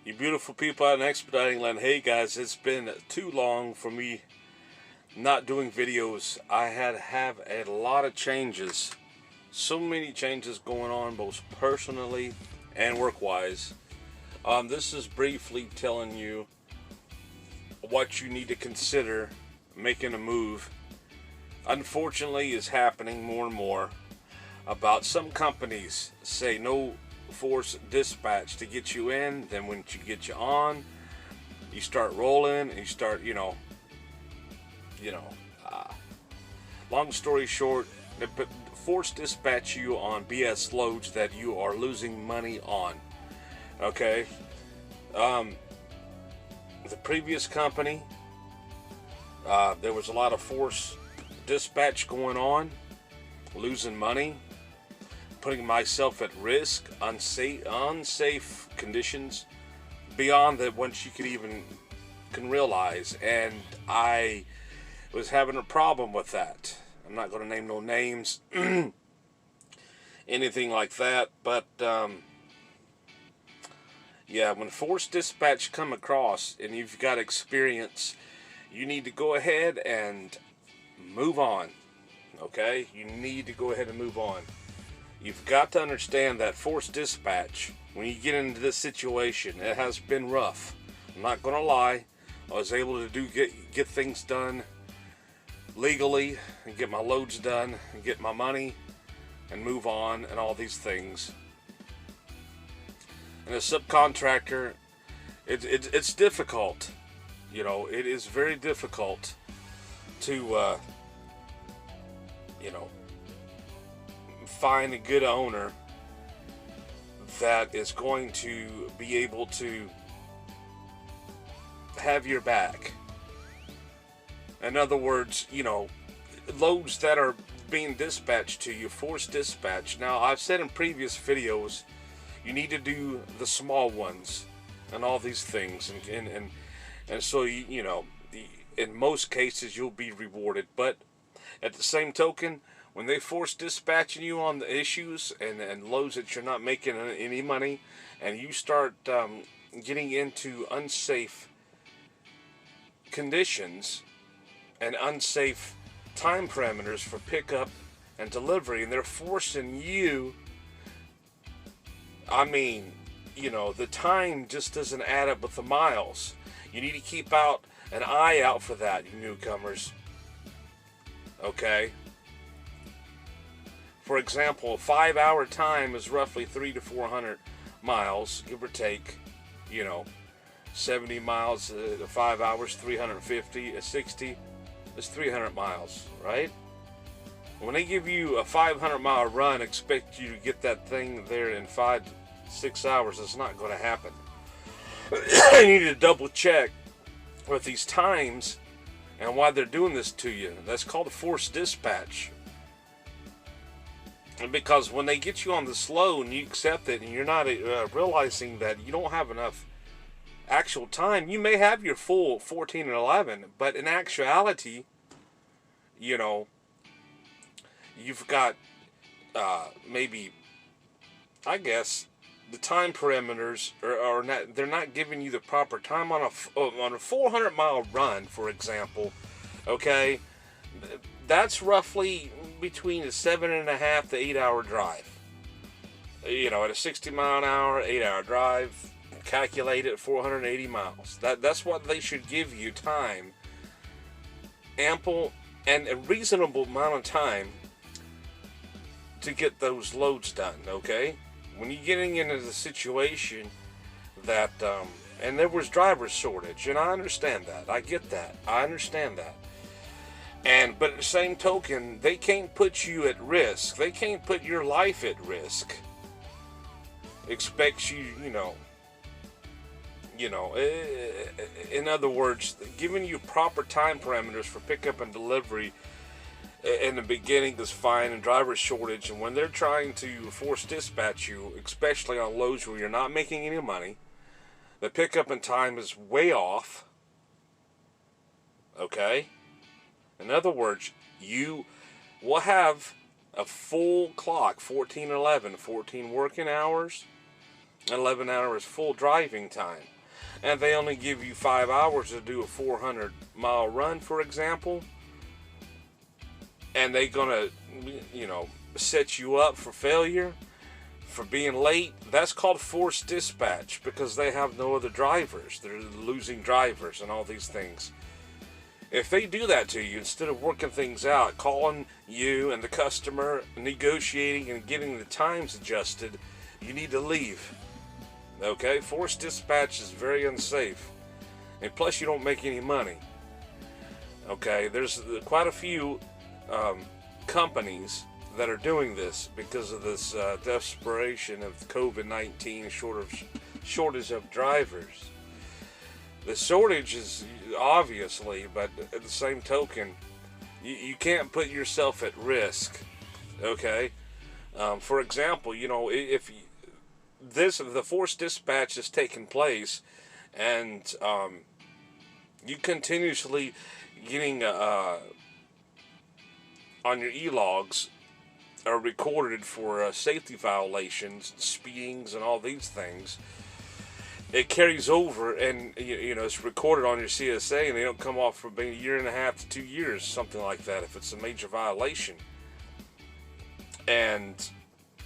You beautiful people out in Expediting land. Hey guys, it's been too long for me not doing videos. I have a lot of changes. So many changes going on, both personally and work-wise. This is briefly telling you what you need to consider making a move. Unfortunately, is happening more and more. About some companies say no force dispatch to get you in, then once you get you on, you start rolling and you start, long story short, but force dispatch you on BS loads that you are losing money on. Okay, the previous company, there was a lot of force dispatch going on, losing money, putting myself at risk, unsafe conditions beyond that once you can realize, and I was having a problem with that. I'm not going to name no names, anything like that, but yeah, when force dispatch come across and you've got experience, you need to go ahead and move on. Okay, you need to go ahead and move on. You've got to understand that force dispatch, when you get into this situation, it has been rough. I'm not going to lie. I was able to get things done legally and get my loads done and get my money and move on and all these things. And a subcontractor, it's difficult. It is very difficult to find a good owner that is going to be able to have your back. In other words, loads that are being dispatched to you, force dispatch. Now, I've said in previous videos, you need to do the small ones and all these things, and so in most cases you'll be rewarded. But at the same token, when they force dispatching you on the issues and loads that you're not making any money, and you start getting into unsafe conditions and unsafe time parameters for pickup and delivery, and they're forcing you, the time just doesn't add up with the miles. You need to keep an eye out for that, you newcomers. Okay? For example, a 5-hour time is roughly 300 to 400 miles, give or take. 70 miles to 5 hours, 350, 60 is 300 miles, right? When they give you a 500-mile run, expect you to get that thing there in 5 to 6 hours. It's not going to happen. You need to double check with these times and why they're doing this to you. That's called a forced dispatch. Because when they get you on the slow and you accept it and you're not realizing that you don't have enough actual time, you may have your full 14 and 11, but in actuality, you've got maybe, I guess, the time parameters are not, they're not giving you the proper time on a 400-mile run, for example. Okay, that's roughly between a 7.5 to 8 hour drive. At a 60 mile an hour, 8 hour drive, calculate it 480 miles. That's what they should give you time, ample and a reasonable amount of time to get those loads done. Okay, when you're getting into the situation that and there was driver shortage, and I understand that, I get that, I understand that. But at the same token, they can't put you at risk. They can't put your life at risk. Expects you, in other words, giving you proper time parameters for pickup and delivery in the beginning is fine, and driver shortage. And when they're trying to force dispatch you, especially on loads where you're not making any money, the pickup and time is way off. Okay? In other words, you will have a full clock, 14 working hours, 11 hours full driving time. and they only give you 5 hours to do a 400-mile run, for example, and they gonna, set you up for failure, for being late, that's called forced dispatch, because they have no other drivers. They're losing drivers and all these things. If they do that to you, instead of working things out, calling you and the customer, negotiating and getting the times adjusted, you need to leave. Okay? Forced dispatch is very unsafe. And plus, you don't make any money. Okay? There's quite a few companies that are doing this because of this desperation of COVID-19 shortage of drivers. The shortage is obviously, but at the same token, you can't put yourself at risk. Okay, for example, if the forced dispatch is taking place, and you continuously getting on your e-logs are recorded for safety violations, speedings, and all these things, it carries over, and it's recorded on your CSA, and they don't come off for maybe a year and a half to 2 years, something like that, if it's a major violation. And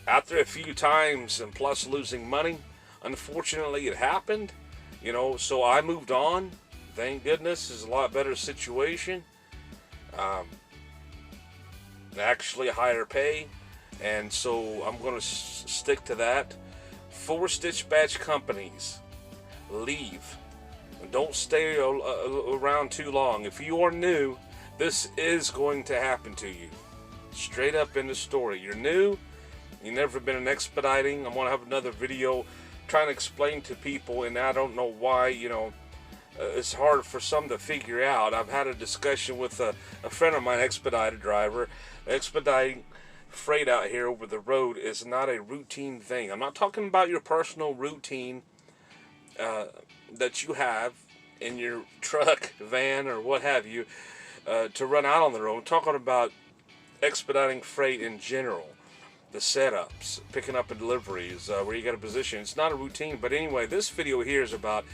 after a few times, and plus losing money, unfortunately it happened. So I moved on. Thank goodness, it's a lot better situation. Actually higher pay, and so I'm going to stick to that. Forced dispatch companies, leave. Don't stay around too long. If you are new, this is going to happen to you. Straight up in the story. You're new, you've never been in expediting. I'm going to have another video trying to explain to people, and I don't know why, it's hard for some to figure out. I've had a discussion with a friend of mine, Expedite driver. Expediting freight out here over the road is not a routine thing. I'm not talking about your personal routine that you have in your truck, van, or what have you to run out on the road. I'm talking about expediting freight in general. The setups, picking up and deliveries, where you got a position. It's not a routine, but anyway, this video here is about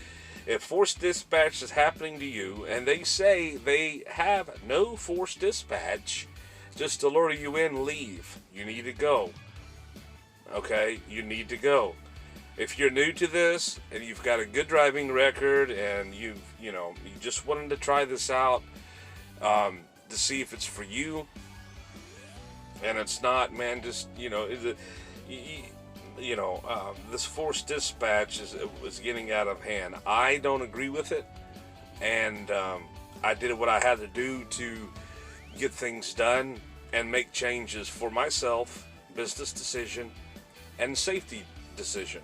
if forced dispatch is happening to you, and they say they have no forced dispatch, just to lure you in, leave. You need to go. Okay? You need to go. If you're new to this, and you've got a good driving record, and you just wanted to try this out to see if it's for you, and it's not, man, just, this forced dispatch is getting out of hand. I don't agree with it, and I did what I had to do to get things done and make changes for myself, business decision, and safety decision.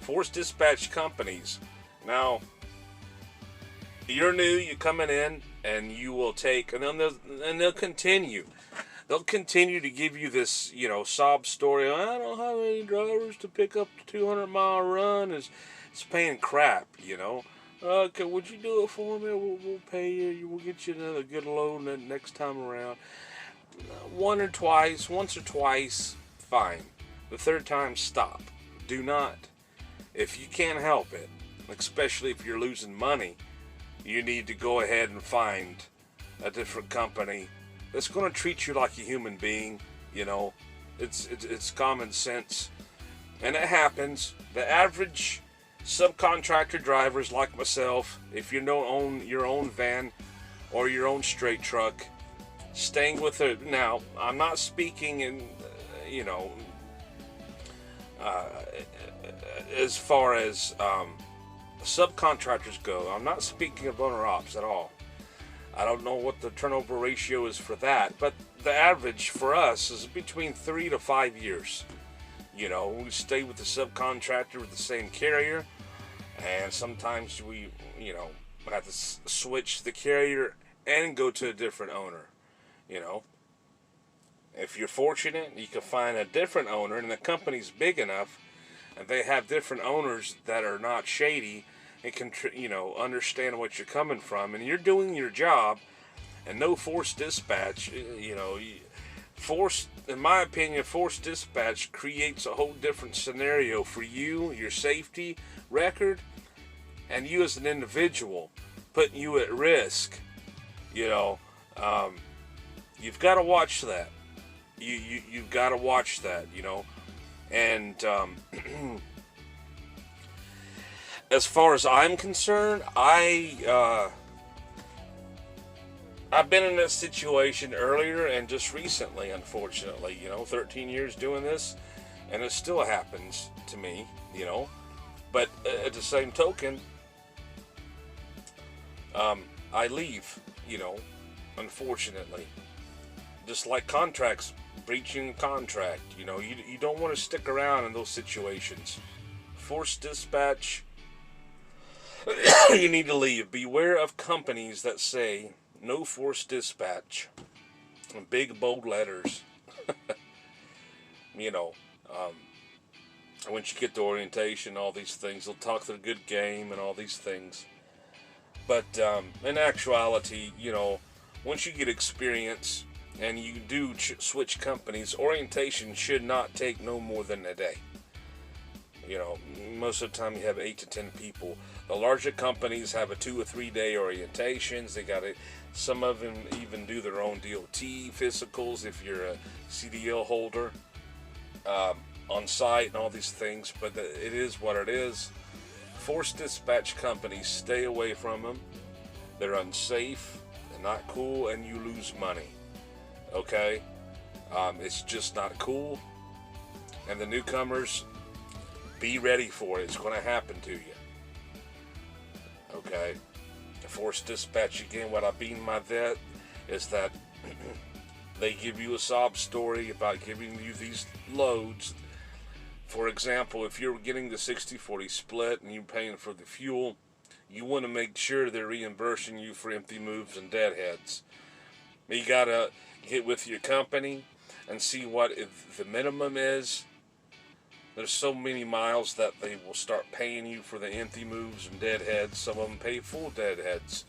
Forced dispatch companies. Now, you're new, you're coming in, and you will take, and they'll continue. They'll continue to give you this, sob story. I don't have any drivers to pick up the 200-mile run. It's paying crap, Okay, would you do it for me? We'll pay you. We'll get you another good load next time around. Once or twice, fine. The third time, stop. Do not. If you can't help it, especially if you're losing money, you need to go ahead and find a different company that's going to treat you like a human being. It's common sense, and it happens. The average subcontractor drivers like myself, if you don't own your own van or your own straight truck, staying with it. Now, I'm not speaking in, as far as subcontractors go. I'm not speaking of owner ops at all. I don't know what the turnover ratio is for that, but the average for us is between 3 to 5 years. We stay with the subcontractor with the same carrier, and sometimes we, have to switch the carrier and go to a different owner. If you're fortunate, you can find a different owner, and the company's big enough, and they have different owners that are not shady and can, understand what you're coming from, and you're doing your job, and no forced dispatch. In my opinion, forced dispatch creates a whole different scenario for you, your safety record, and you as an individual, putting you at risk. You know, you've got to watch that. You've got to watch that. You know, and as far as I'm concerned, I've been in this situation earlier and just recently, unfortunately. 13 years doing this, and it still happens to me. But at the same token, I leave. Unfortunately, just like contracts, breaching a contract. You don't want to stick around in those situations. Forced dispatch. You need to leave. Beware of companies that say no forced dispatch in big bold letters. Once you get to orientation, all these things, they'll talk their good game and all these things. But in actuality, once you get experience and you do switch companies, orientation should not take no more than a day. Most of the time you have 8 to 10 people. The larger companies have a 2 or 3 day orientations. They got it. Some of them even do their own DOT physicals if you're a CDL holder on site and all these things. But it is what it is. Forced dispatch companies, stay away from them. They're unsafe. They're not cool, and you lose money. Okay, it's just not cool. And the newcomers, be ready for it. It's going to happen to you. Okay. Forced dispatch, again, what I mean by that is that they give you a sob story about giving you these loads. For example, if you're getting the 60-40 split and you're paying for the fuel, you want to make sure they're reimbursing you for empty moves and deadheads. You got to get with your company and see what if the minimum is. There's so many miles that they will start paying you for the empty moves and deadheads. Some of them pay full deadheads.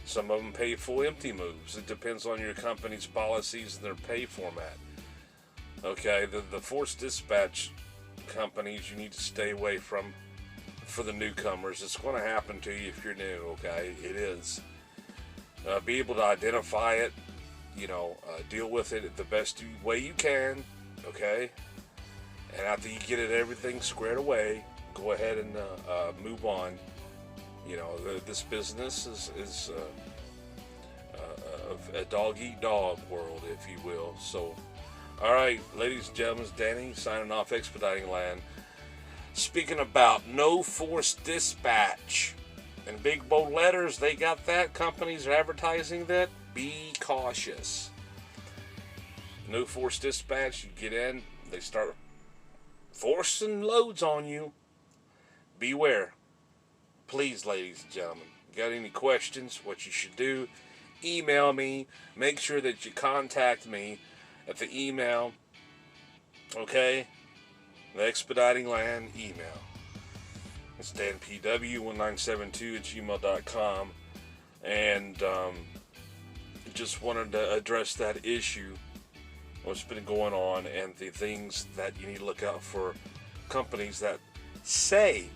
Some of them pay full empty moves. It depends on your company's policies and their pay format. Okay, the forced dispatch companies you need to stay away from for the newcomers. It's going to happen to you if you're new, okay? It is. Be able to identify it, deal with it the best way you can, okay? And after you get everything squared away, go ahead and move on. This business is a dog-eat-dog world, if you will. So, all right, ladies and gentlemen, it's Danny signing off Expediting Land. Speaking about no forced dispatch. In big bold letters, they got that. Companies are advertising that. Be cautious. No forced dispatch. You get in, they start forcing loads on you. Beware. Please, ladies and gentlemen, got any questions, what you should do, email me. Make sure that you contact me at the email, okay? The Expediting Land email. It's danpw1972@gmail.com. And just wanted to address that issue, what's been going on, and the things that you need to look out for. Companies that say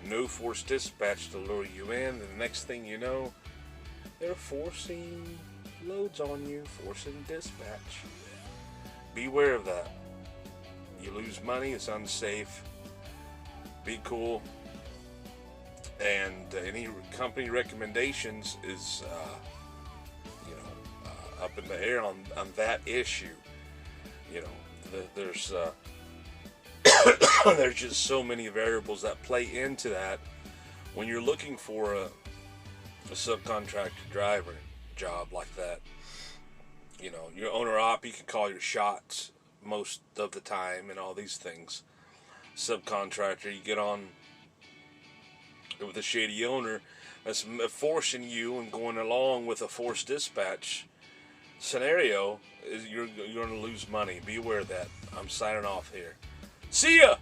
no forced dispatch to lure you in, and the next thing you know, they're forcing loads on you, forcing dispatch. Beware of that. You lose money, it's unsafe. Be cool. And any company recommendations is up in the air on that issue. There's there's just so many variables that play into that when you're looking for a subcontractor driver job like that. Your owner op, you can call your shots most of the time and all these things. Subcontractor, you get on with a shady owner that's forcing you and going along with a forced dispatch scenario, you're going to lose money. Be aware of that. I'm signing off here. See ya!